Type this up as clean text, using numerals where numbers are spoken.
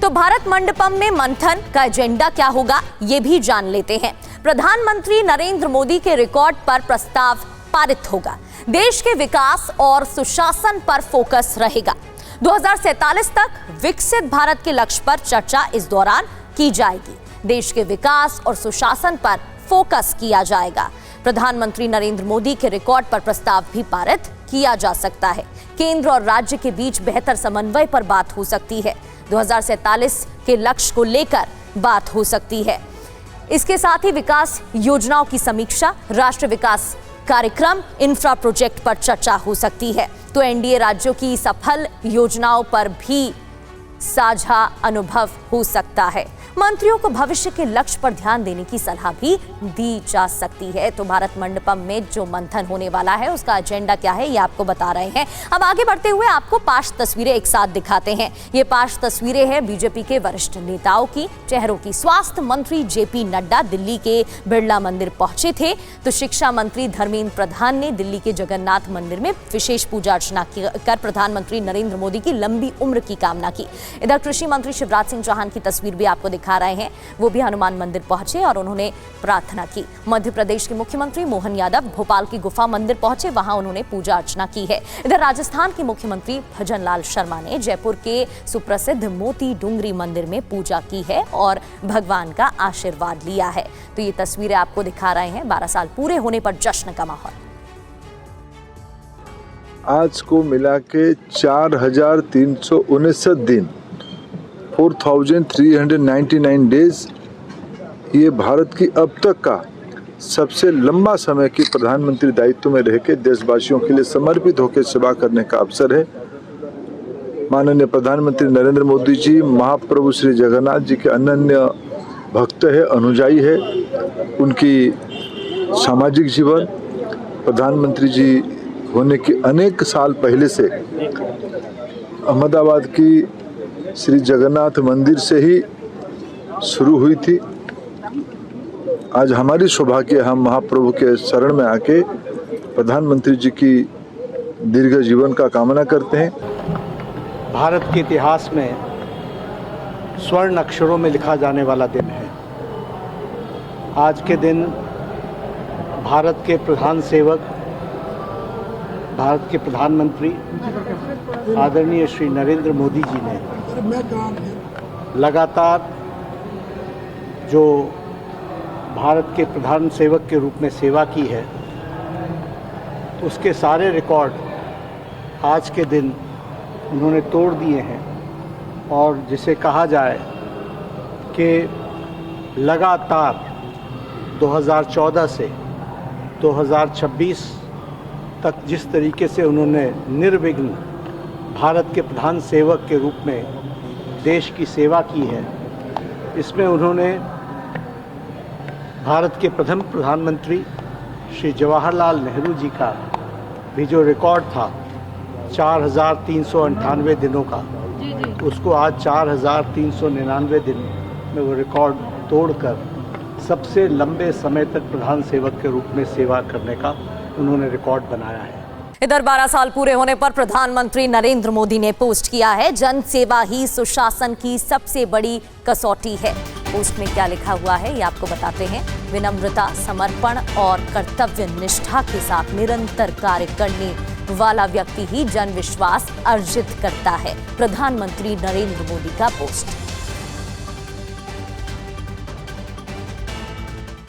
तो भारत मंडपम में मंथन का एजेंडा क्या होगा, ये भी जान लेते हैं। प्रधानमंत्री नरेंद्र मोदी के रिकॉर्ड पर प्रस्ताव पारित होगा। देश के विकास और सुशासन पर फोकस रहेगा। 2047 तक विकसित भारत के लक्ष्य पर चर्चा इस दौरान की जाएगी। देश के विकास और सुशासन पर फोकस किया जाएगा। प्रधानमंत्री नरेंद्र मोदी के रिकॉर्ड पर प्रस्ताव भी पारित किया जा सकता है। केंद्र और राज्य के बीच बेहतर समन्वय पर बात हो सकती है। 2047 के लक्ष्य को लेकर बात हो सकती है। इसके साथ ही विकास योजनाओं की समीक्षा, राष्ट्रीय विकास कार्यक्रम, इंफ्रा प्रोजेक्ट पर चर्चा हो सकती है। तो एनडीए राज्यों की सफल योजनाओं पर भी साझा अनुभव हो सकता है। मंत्रियों को भविष्य के लक्ष्य पर ध्यान देने की सलाह भी दी जा सकती है। तो भारत मंडपम में जो मंथन होने वाला है उसका एजेंडा क्या है, ये आपको बता रहे हैं। अब आगे बढ़ते हुए आपको 5 तस्वीरें एक साथ दिखाते हैं। ये 5 तस्वीरें हैं बीजेपी के वरिष्ठ नेताओं की, चेहरों की। स्वास्थ्य मंत्री जेपी नड्डा दिल्ली के बिरला मंदिर पहुंचे थे। तो शिक्षा मंत्री धर्मेंद्र प्रधान ने दिल्ली के जगन्नाथ मंदिर में विशेष पूजा अर्चना कर प्रधानमंत्री नरेंद्र मोदी की लंबी उम्र की कामना की। इधर कृषि मंत्री शिवराज सिंह चौहान की तस्वीर भी आपको दिखा रहे हैं। वो भी हनुमान मंदिर पहुंचे और उन्होंने प्रार्थना की। मध्य प्रदेश के मुख्यमंत्री मोहन यादव भोपाल की गुफा मंदिर पहुंचे, वहां उन्होंने पूजा अर्चना की है। इधर राजस्थान के मुख्यमंत्री भजनलाल शर्मा ने जयपुर के सुप्रसिद्ध मोती डूंगरी मंदिर में पूजा की है और भगवान का आशीर्वाद लिया है। तो ये तस्वीरें आपको दिखा रहे हैं। 12 साल पूरे होने पर जश्न का माहौल। आज को मिला के 4369 दिन, 4399 डेज, ये भारत की अब तक का सबसे लंबा समय की प्रधानमंत्री दायित्व में रह के देशवासियों के लिए समर्पित होकर सेवा करने का अवसर है। माननीय प्रधानमंत्री नरेंद्र मोदी जी महाप्रभु श्री जगन्नाथ जी के अनन्य भक्त है, अनुयायी है। उनकी सामाजिक जीवन, प्रधानमंत्री जी होने के अनेक साल पहले से अहमदाबाद की श्री जगन्नाथ मंदिर से ही शुरू हुई थी। आज हमारी सौभाग्य, हम महाप्रभु के शरण में आके प्रधानमंत्री जी की दीर्घ जीवन का कामना करते हैं। भारत के इतिहास में स्वर्ण अक्षरों में लिखा जाने वाला दिन है। आज के दिन भारत के प्रधान सेवक, भारत के प्रधानमंत्री आदरणीय श्री नरेंद्र मोदी जी ने लगातार जो भारत के प्रधान सेवक के रूप में सेवा की है, उसके सारे रिकॉर्ड आज के दिन उन्होंने तोड़ दिए हैं। और जिसे कहा जाए कि लगातार 2014 से 2026 तक जिस तरीके से उन्होंने निर्विघ्न भारत के प्रधान सेवक के रूप में देश की सेवा की है, इसमें उन्होंने भारत के प्रथम प्रधानमंत्री श्री जवाहरलाल नेहरू जी का भी जो रिकॉर्ड था 4398 दिनों का, उसको आज 4399 दिन में वो रिकॉर्ड तोड़कर सबसे लंबे समय तक प्रधान सेवक के रूप में सेवा करने का उन्होंने रिकॉर्ड बनाया है। इधर 12 साल पूरे होने पर प्रधानमंत्री नरेंद्र मोदी ने पोस्ट किया है, जन सेवा ही सुशासन की सबसे बड़ी कसौटी है। पोस्ट में क्या लिखा हुआ है ये आपको बताते हैं। विनम्रता, समर्पण और कर्तव्य निष्ठा के साथ निरंतर कार्य करने वाला व्यक्ति ही जन विश्वास अर्जित करता है। प्रधानमंत्री नरेंद्र मोदी का पोस्ट।